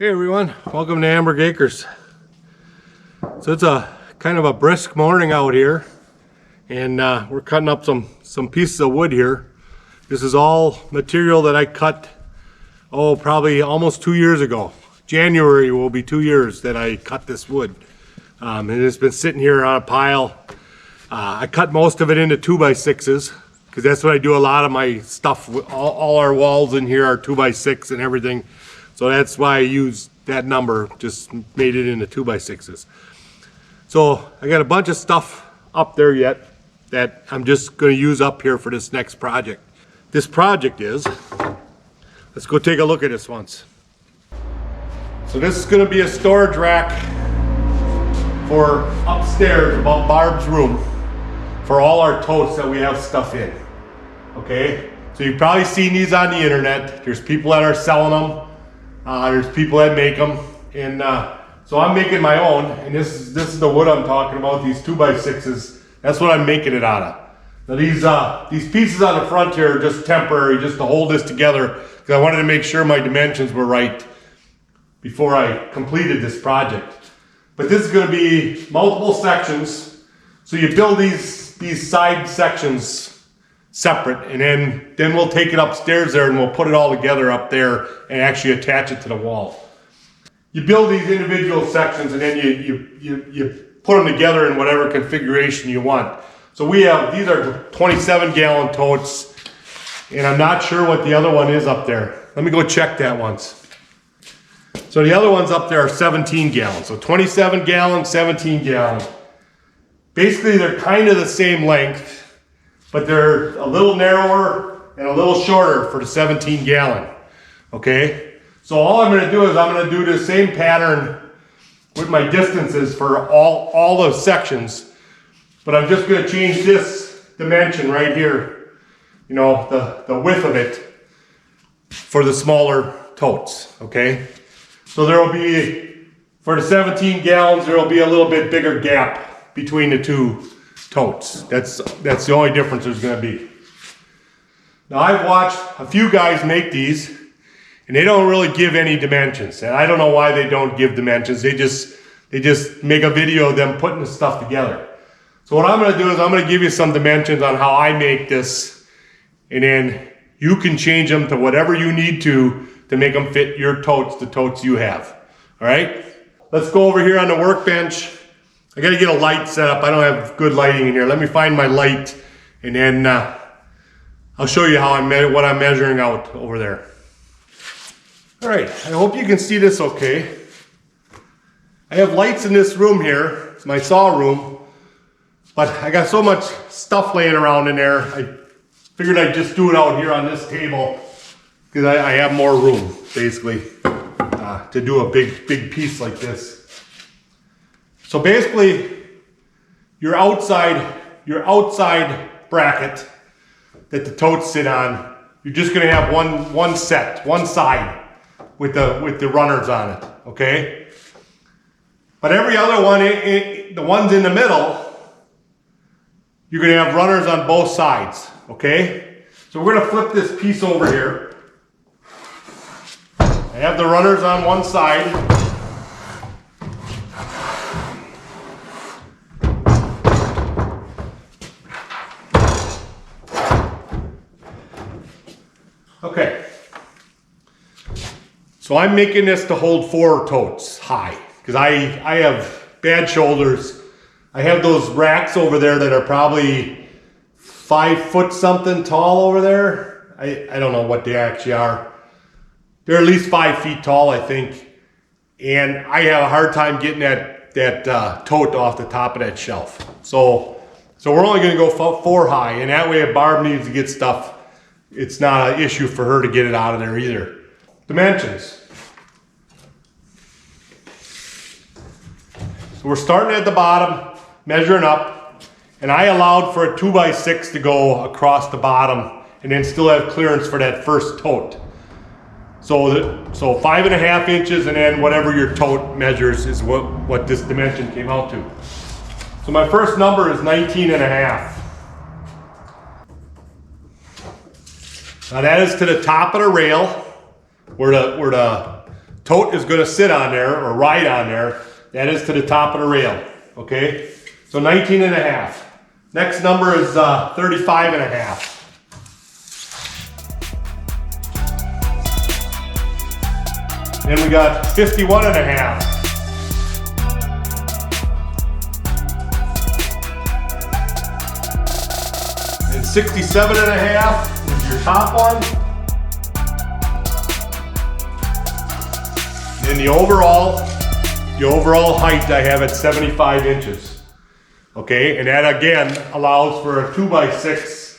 Hey everyone, welcome to Amberg Acres. So it's a kind of a brisk morning out here, and we're cutting up some pieces of wood here. This is all material that I cut, probably almost 2 years ago. January will be 2 years that I cut this wood. And it's been sitting here on a pile. I cut most of it into 2x6s, because that's what I do a lot of my stuff. All our walls in here are 2x6 and everything. So that's why I used that number, just made it into 2x6s. So I got a bunch of stuff up there yet that I'm just going to use up here for this next project. This project is, let's go take a look at this once. So this is going to be a storage rack for upstairs above Barb's room for all our totes that we have stuff in. Okay, so you've probably seen these on the internet. There's people that are selling them. There's people that make them, and so I'm making my own. And this is the wood I'm talking about. These 2x6s. That's what I'm making it out of. Now these pieces on the front here are just temporary, just to hold this together, because I wanted to make sure my dimensions were right before I completed this project. But this is going to be multiple sections. So you build these side sections separate, and then we'll take it upstairs there and we'll put it all together up there and actually attach it to the wall. You build these individual sections and then you put them together in whatever configuration you want. So these are 27-gallon totes, and I'm not sure what the other one is up there. Let me go check that once. So the other ones up there are 17 gallons. So 27 gallon, 17 gallon. Basically they're kind of the same length, but they're a little narrower and a little shorter for the 17 gallon, okay? So all I'm gonna do is I'm gonna do the same pattern with my distances for all those sections, but I'm just gonna change this dimension right here, you know, the width of it for the smaller totes, okay? So there will be, for the 17 gallons, there will be a little bit bigger gap between the two totes. That's the only difference there's going to be. Now I've watched a few guys make these, and they don't really give any dimensions, and I don't know why they don't give dimensions. They just make a video of them putting the stuff together. So what I'm going to do is I'm going to give you some dimensions on how I make this, and then you can change them to whatever you need to make them fit your totes, the totes you have. All right, let's go over here on the workbench. I gotta get a light set up. I don't have good lighting in here. Let me find my light, and then I'll show you what I'm measuring out over there. All right, I hope you can see this okay. I have lights in this room here. It's my saw room, but I got so much stuff laying around in there. I figured I'd just do it out here on this table, because I have more room, basically, to do a big piece like this. So basically, your outside bracket that the totes sit on, you're just going to have one side with the runners on it, okay? But every other one, the ones in the middle, you're going to have runners on both sides, okay? So we're going to flip this piece over here. I have the runners on one side. Okay, so I'm making this to hold 4 totes high, because I have bad shoulders. I have those racks over there that are probably 5 foot something tall over there. I don't know what they actually are. They're at least 5 feet tall, I think. And I have a hard time getting that tote off the top of that shelf. So we're only gonna go 4 high, and that way if Barb needs to get stuff, it's not an issue for her to get it out of there either. Dimensions. So we're starting at the bottom, measuring up, and I allowed for a 2x6 to go across the bottom and then still have clearance for that first tote. So 5.5 inches, and then whatever your tote measures is what this dimension came out to. So my first number is 19.5. Now that is to the top of the rail, where the Tote is gonna sit on there or ride on there. That is to the top of the rail, okay? So 19 and a half. Next number is 35 and a half. Then we got 51 and a half. And 67 and a half is your top one. And the overall height I have at 75 inches. Okay, and that again allows for a 2x6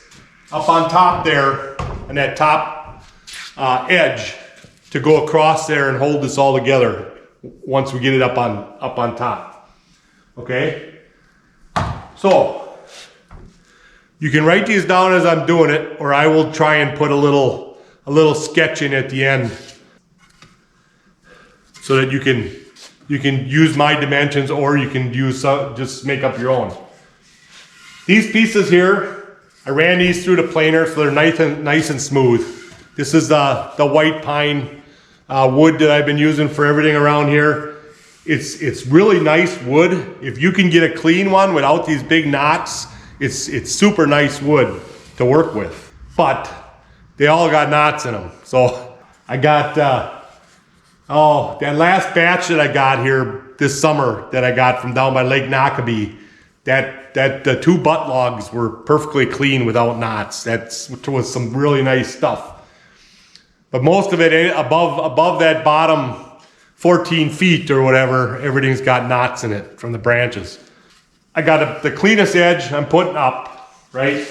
up on top there, and that top edge to go across there and hold this all together once we get it up on top. Okay, so you can write these down as I'm doing it, or I will try and put a little sketch in at the end so that you can use my dimensions, or you can use just make up your own. These pieces here, I ran these through the planer so they're nice and smooth. This is the white pine wood that I've been using for everything around here. It's really nice wood. If you can get a clean one without these big knots, it's super nice wood to work with. But they all got knots in them. So I got that last batch that I got here this summer that I got from down by Lake Nockabee, that the 2 butt logs were perfectly clean without knots. That was some really nice stuff. But most of it above that bottom 14 feet or whatever, everything's got knots in it from the branches. I got the cleanest edge I'm putting up, right?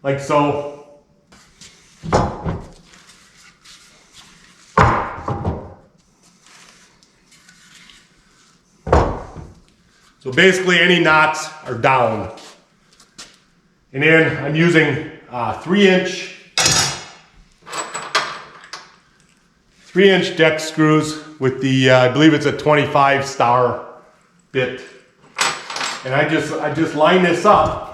Like so. So basically any knots are down. And then I'm using 3-inch deck screws with the, I believe it's a 25 star bit. And I just line this up.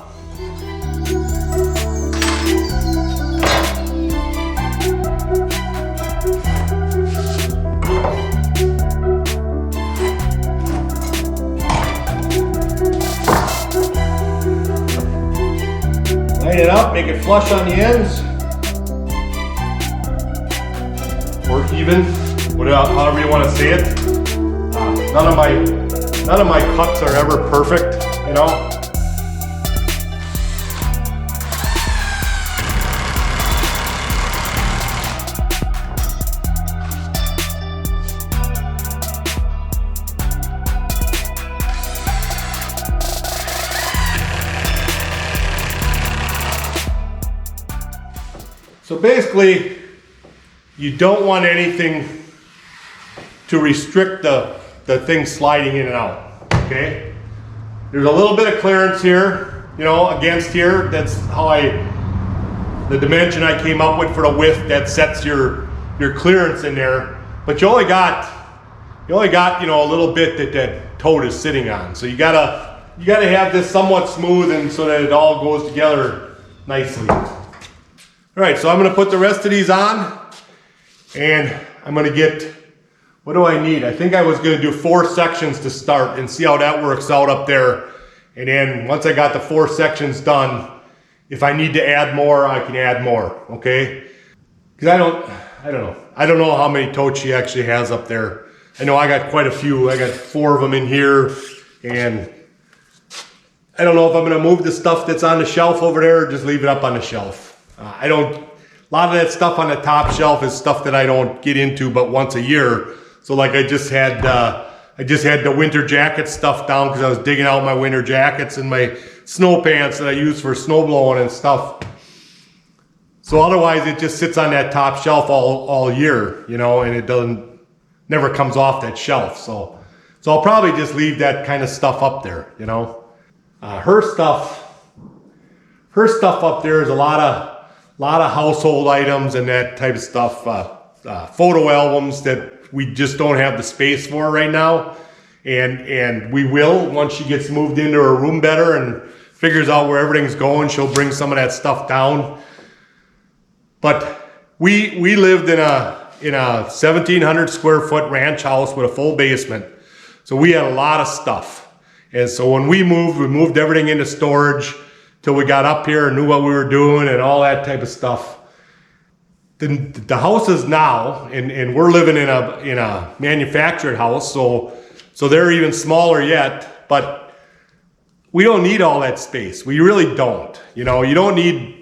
Line it up, make it flush on the ends. Or even, however you want to say it. None of my cuts are ever perfect, you know. So basically, you don't want anything to restrict the thing sliding in and out, okay? There's a little bit of clearance here, you know, against here. That's how the dimension I came up with for the width, that sets your clearance in there. But you only got, you know, a little bit that tote is sitting on. So you gotta have this somewhat smooth and so that it all goes together nicely. All right, so I'm gonna put the rest of these on, and I'm gonna get, what do I need? I think I was gonna do 4 sections to start and see how that works out up there. And then once I got the 4 sections done, if I need to add more, I can add more, okay? Because I don't know how many totes she actually has up there. I know I got quite a few. I got 4 of them in here, and I don't know if I'm gonna move the stuff that's on the shelf over there or just leave it up on the shelf. A lot of that stuff on the top shelf is stuff that I don't get into but once a year. So like I just had the winter jacket stuff down because I was digging out my winter jackets and my snow pants that I use for snow blowing and stuff. So otherwise it just sits on that top shelf all year, you know, and it never comes off that shelf. So I'll probably just leave that kind of stuff up there, you know. Her stuff up there is a lot of household items and that type of stuff. Photo albums that we just don't have the space for right now, and we will once she gets moved into her room better and figures out where everything's going. She'll bring some of that stuff down. But we lived in a a 1,700 square foot ranch house with a full basement. So we had a lot of stuff. And so when we moved everything into storage till we got up here and knew what we were doing and all that type of stuff. The houses now, and we're living in a manufactured house, so they're even smaller yet, but we don't need all that space. We really don't. You know, you don't need,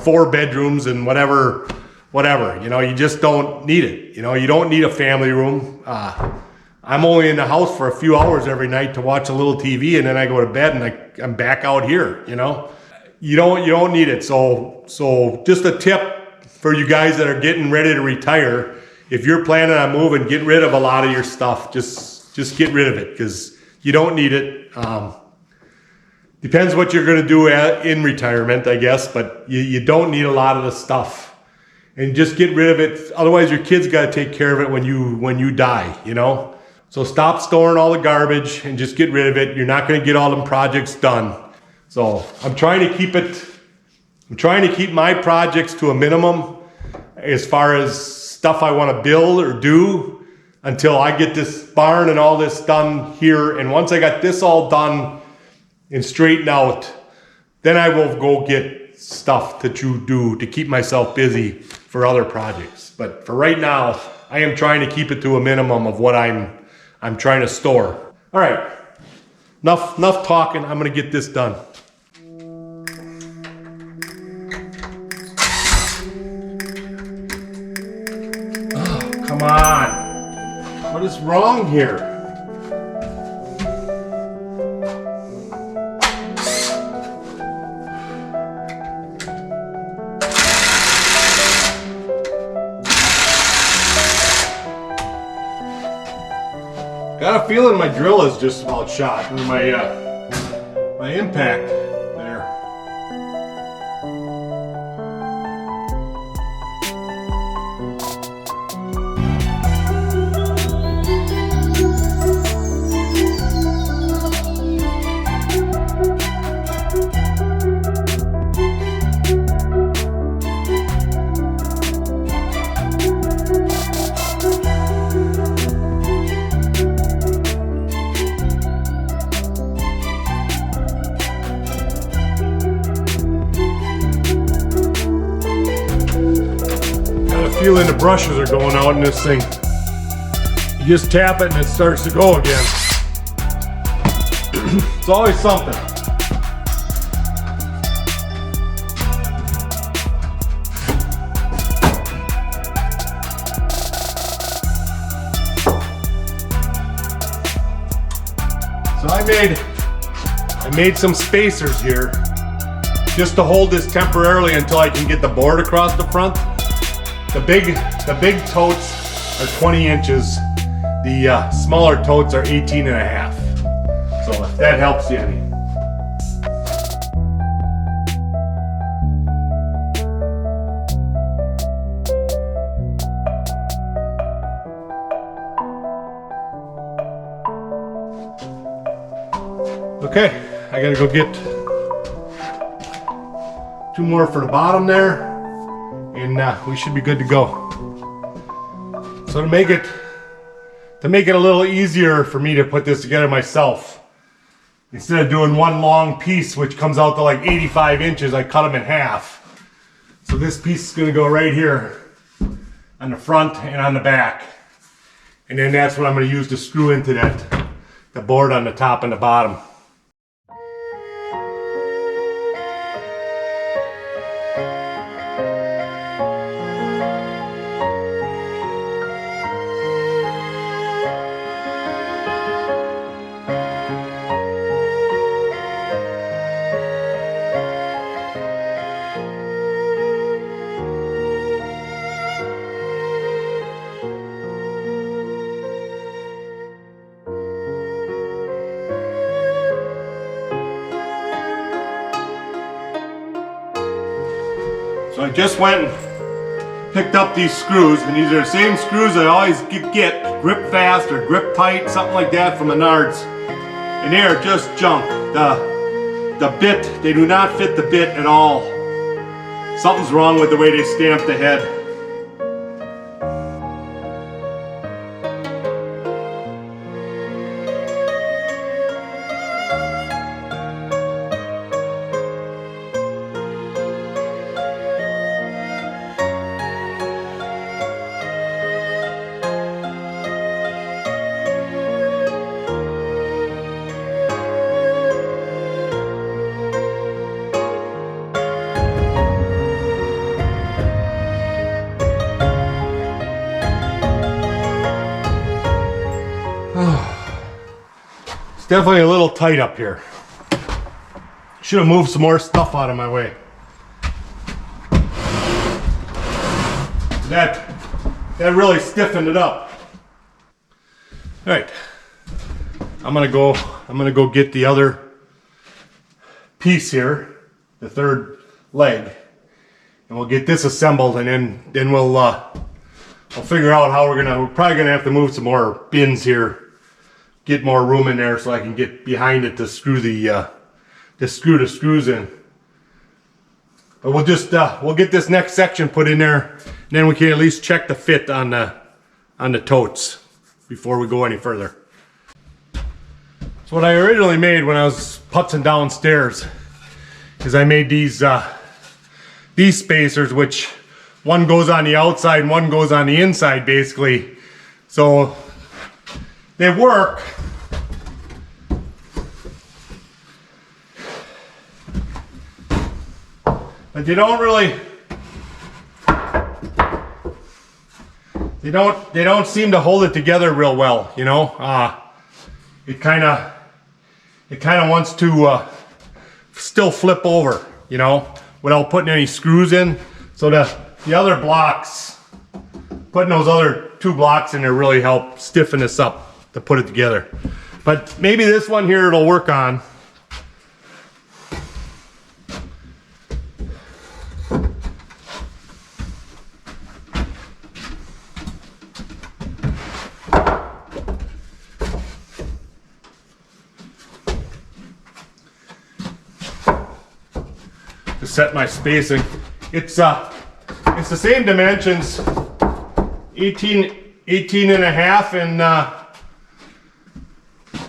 4 bedrooms and whatever, you just don't need it. You don't need a family room. I'm only in the house for a few hours every night to watch a little TV, and then I go to bed and I'm back out here, You don't need it. So just a tip for you guys that are getting ready to retire. If you're planning on moving, get rid of a lot of your stuff. Just get rid of it because you don't need it. Depends what you're going to do in retirement, I guess, but you don't need a lot of the stuff. And just get rid of it. Otherwise, your kids got to take care of it when you die, So stop storing all the garbage and just get rid of it. You're not going to get all them projects done. So I'm trying to keep my projects to a minimum as far as stuff I want to build or do until I get this barn and all this done here. And once I got this all done and straightened out, then I will go get stuff to do to keep myself busy for other projects. But for right now, I am trying to keep it to a minimum of what I'm trying to store. All right, enough talking. I'm gonna get this done. Come on. What is wrong here? Got a feeling my drill is just about shot, or my impact there. Feeling the brushes are going out in this thing. You just tap it and it starts to go again. It's always something. So I made some spacers here just to hold this temporarily until I can get the board across the front. The big totes are 20 inches. The smaller totes are 18 and a half. So if that helps you any. Okay, I gotta go get 2 more for the bottom there. And we should be good to go. So to make it a little easier for me to put this together myself, instead of doing one long piece which comes out to like 85 inches, I cut them in half. So this piece is going to go right here on the front and on the back, and then that's what I'm going to use to screw into the board on the top and the bottom. So I just went and picked up these screws, and these are the same screws I always get grip fast or grip tight, something like that from Menards. And they are just junk. The bit, they do not fit the bit at all. Something's wrong with the way they stamp the head. It's definitely a little tight up here. Should have moved some more stuff out of my way. That really stiffened it up. All right, I'm gonna go get the other piece here, the third leg, and we'll get this assembled, and then we'll figure out how we're probably gonna have to move some more bins here, get more room in there so I can get behind it to screw the screws in. But we'll get this next section put in there, and then we can at least check the fit on the totes before we go any further. So what I originally made when I was putzing downstairs is I made these spacers, which one goes on the outside and one goes on the inside basically. So they work. But they don't really, they don't seem to hold it together real well, you know. It kind of wants to still flip over, you know, without putting any screws in. So the other blocks, putting those other two blocks in there really help stiffen this up to put it together. But maybe this one here it'll work on. To set my spacing, it's the same dimensions, 18 and a half and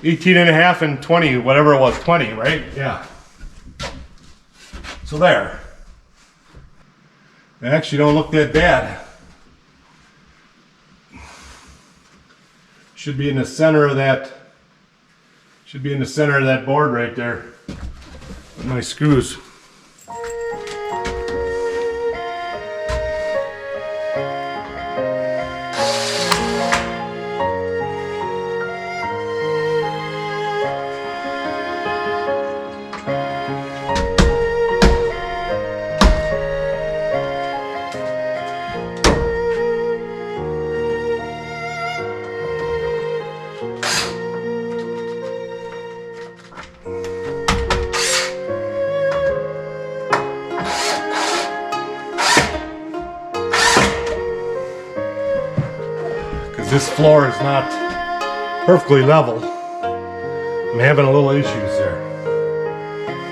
18 and a half and 20, whatever it was, 20, right? Yeah. So there. They actually don't look that bad. Should be in the center of that. Should be in the center of that board right there. With my screws. This floor is not perfectly level. I'm having a little issues there.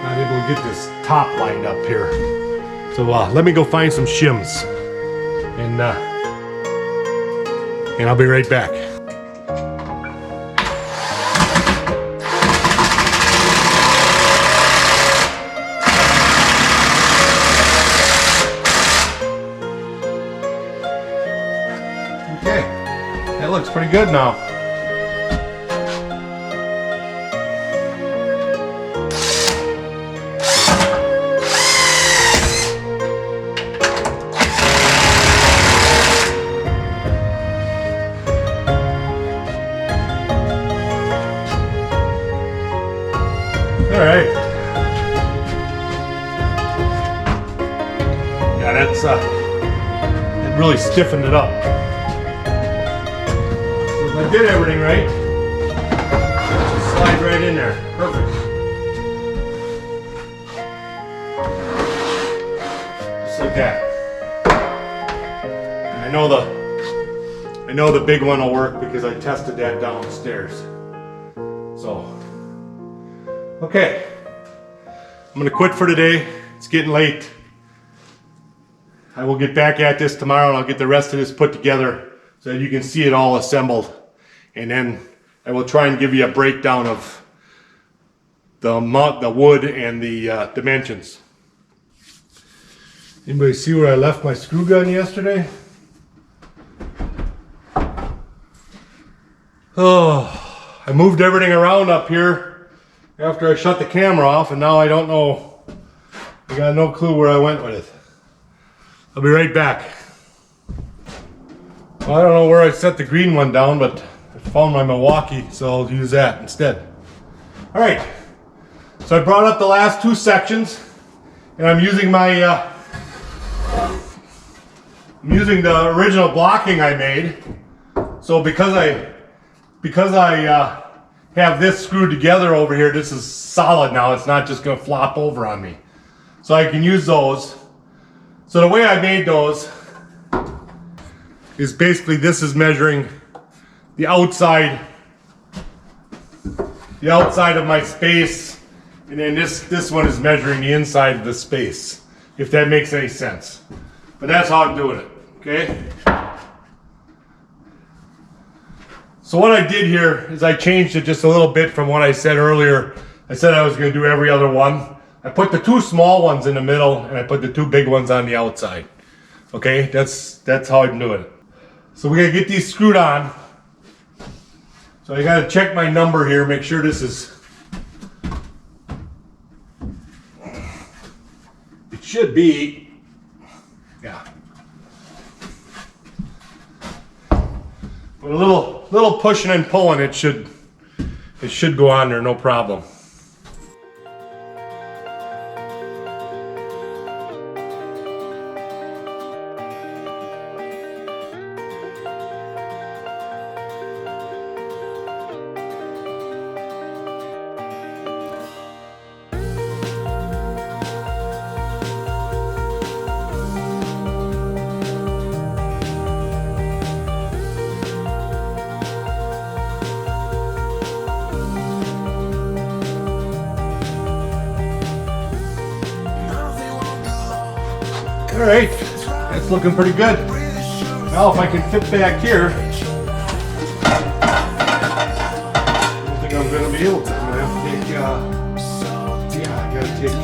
Not able to get this top lined up here. So let me go find some shims, and I'll be right back. That looks pretty good now. All right. Yeah, that's it really stiffened it up. I did everything right. Just slide right in there. Perfect. Just like that. And I know the big one will work because I tested that downstairs. So, okay. I'm gonna quit for today. It's getting late. I will get back at this tomorrow and I'll get the rest of this put together so that you can see it all assembled. And then I will try and give you a breakdown of the wood and the dimensions. Anybody see where I left my screw gun yesterday? Oh, I moved everything around up here after I shut the camera off, and now I don't know. I got no clue where I went with it. I'll be right back. Well, I don't know where I set the green one down, but I found my Milwaukee, so I'll use that instead. All right, so I brought up the last two sections, and I'm using my I'm using the original blocking I made. So because I have this screwed together over here, this is solid now. It's not just going to flop over on me. So I can use those. So the way I made those is basically this is measuring the outside of my space, and then this one is measuring the inside of the space, if that makes any sense. But that's how I'm doing it, okay? So what I did here is I changed it just a little bit from what I said earlier. I said I was going to do every other one. I put the two small ones in the middle, and I put the two big ones on the outside. Okay, that's how I'm doing it. So we got to get these screwed on. So I got to check my number here, make sure this is... It should be... Yeah. With a little pushing and pulling, it should go on there, no problem. All right, that's looking pretty good. Now if I can fit back here, I don't think I'm going to be able to. I'm going to have to take, yeah, I got to take...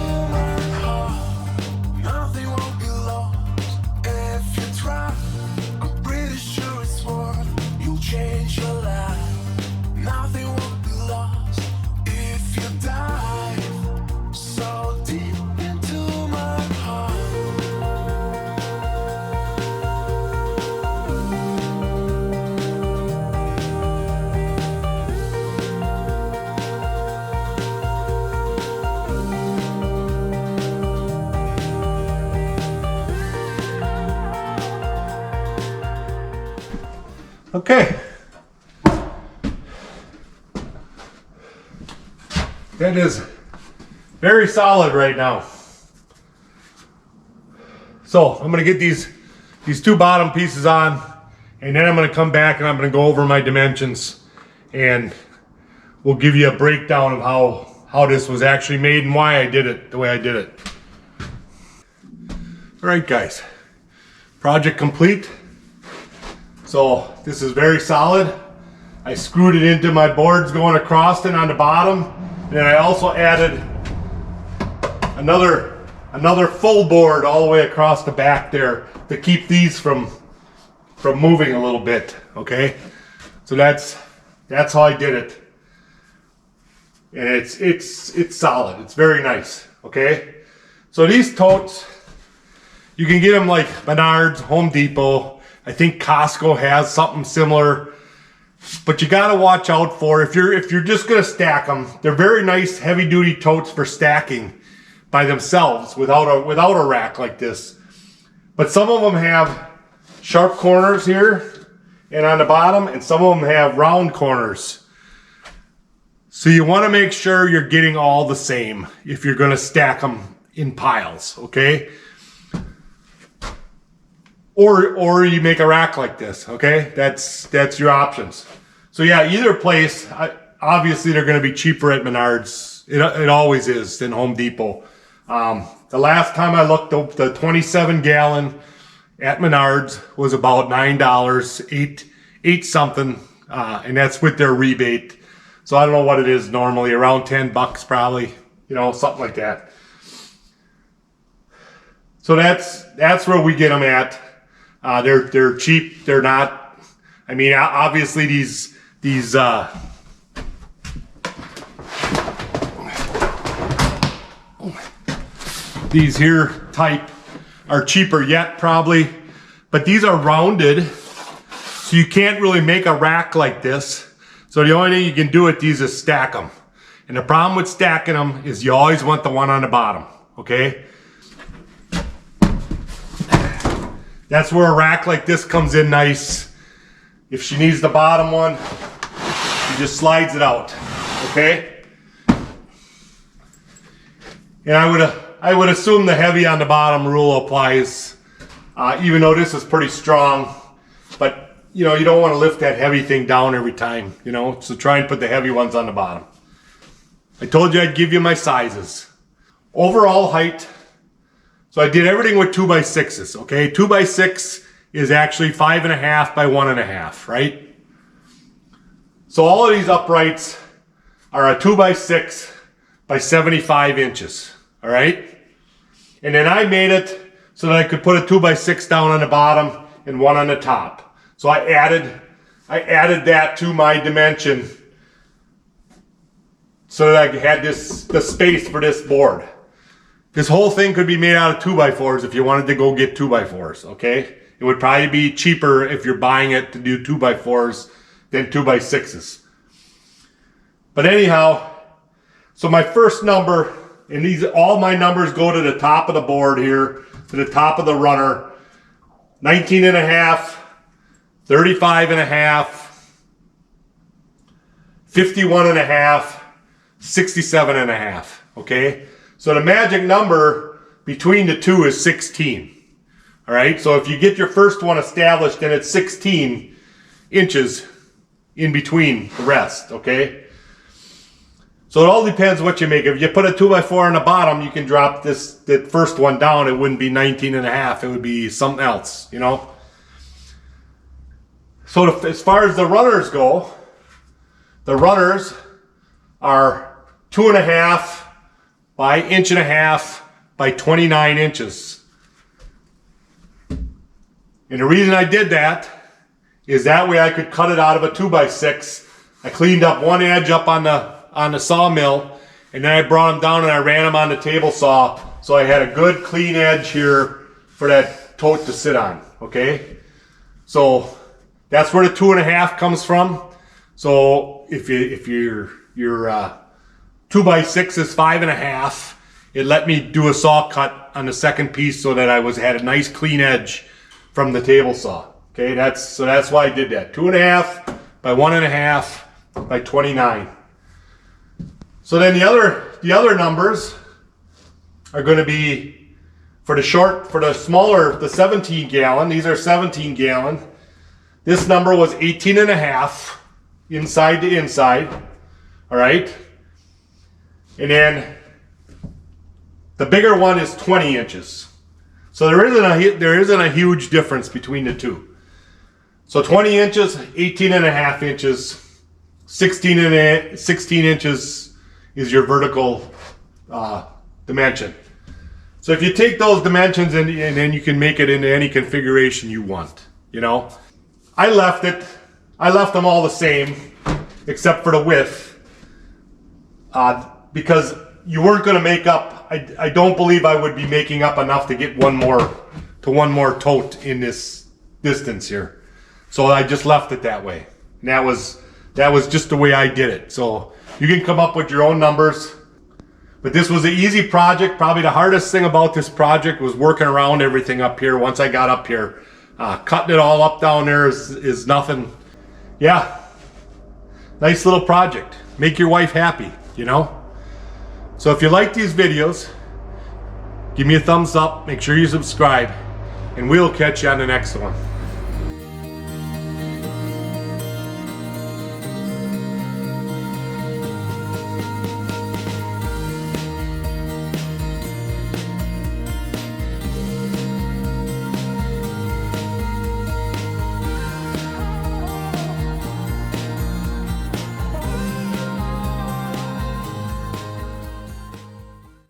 Okay, that is very solid right now. So I'm going to get these two bottom pieces on, and then I'm going to come back and I'm going to go over my dimensions, and we'll give you a breakdown of how this was actually made and why I did it the way I did it. All right, guys, project complete. So this is very solid. I screwed it into my boards going across it on the bottom. And then I also added another full board all the way across the back there to keep these from moving a little bit, okay? So that's how I did it. And it's solid. It's very nice, okay? So these totes, you can get them like Menards, Home Depot. I think Costco has something similar, but you got to watch out for if you're just going to stack them. They're very nice, heavy-duty totes for stacking by themselves without a rack like this. But some of them have sharp corners here and on the bottom, and some of them have round corners. So you want to make sure you're getting all the same if you're going to stack them in piles, okay? Or you make a rack like this, okay? That's your options. So yeah, either place, obviously they're gonna be cheaper at Menards. It always is than Home Depot. The last time I looked, the 27 gallon at Menards was about $9, eight something, and that's with their rebate. So I don't know what it is normally, around 10 bucks probably, you know, something like that. So that's where we get them at. They're cheap. They're not. I mean, obviously these here type are cheaper yet probably, but these are rounded, so you can't really make a rack like this. So the only thing you can do with these is stack them, And the problem with stacking them is you always want the one on the bottom, okay? That's where a rack like this comes in nice. If she needs the bottom one, she just slides it out, okay? And I would assume the heavy on the bottom rule applies, even though this is pretty strong. But, you know, you don't want to lift that heavy thing down every time, you know? So try and put the heavy ones on the bottom. I told you I'd give you my sizes. Overall height. So I did everything with 2x6s, okay? 2x6 is actually 5.5 by 1.5, right? So all of these uprights are a 2x6 by 75 inches, all right? And then I made it so that I could put a 2x6 down on the bottom and one on the top. So I added that to my dimension so that I had the space for this board. This whole thing could be made out of 2x4s if you wanted to go get 2x4s, okay? It would probably be cheaper if you're buying it to do 2x4s than 2x6s. But anyhow, so my first number, and all my numbers go to the top of the board here, to the top of the runner, 19.5, 35.5, 51.5, 67.5, okay? So the magic number between the two is 16, all right? So if you get your first one established, then it's 16 inches in between the rest, okay? So it all depends what you make. If you put a 2x4 on the bottom, you can drop that first one down. It wouldn't be 19.5. It would be something else, you know? So as far as the runners go, the runners are 2.5 by 1.5 by 29 inches. And the reason I did that is that way I could cut it out of a 2x6. I cleaned up one edge up on the sawmill, and then I brought them down and I ran them on the table saw, so I had a good clean edge here for that tote to sit on, okay? So that's where the 2.5 comes from. So if your 2x6 is 5.5, it let me do a saw cut on the second piece so that I had a nice clean edge from the table saw. Okay, that's why I did that. 2.5 by 1.5 by 29. So then the other numbers are going to be for the smaller, the 17 gallon. These are 17 gallon. This number was 18.5 inside to inside. All right. And then the bigger one is 20 inches. So there isn't a huge difference between the two. So 20 inches, 18.5 inches, 16 inches is your vertical dimension. So if you take those dimensions and then you can make it into any configuration you want, you know. I left them all the same except for the width because you weren't going to make up, I don't believe I would be making up enough to get one more tote in this distance here. So I just left it that way. And that was just the way I did it. So you can come up with your own numbers. But this was an easy project. Probably the hardest thing about this project was working around everything up here once I got up here. Cutting it all up down there is nothing. Yeah, nice little project. Make your wife happy, you know? So if you like these videos, give me a thumbs up, make sure you subscribe, and we'll catch you on the next one.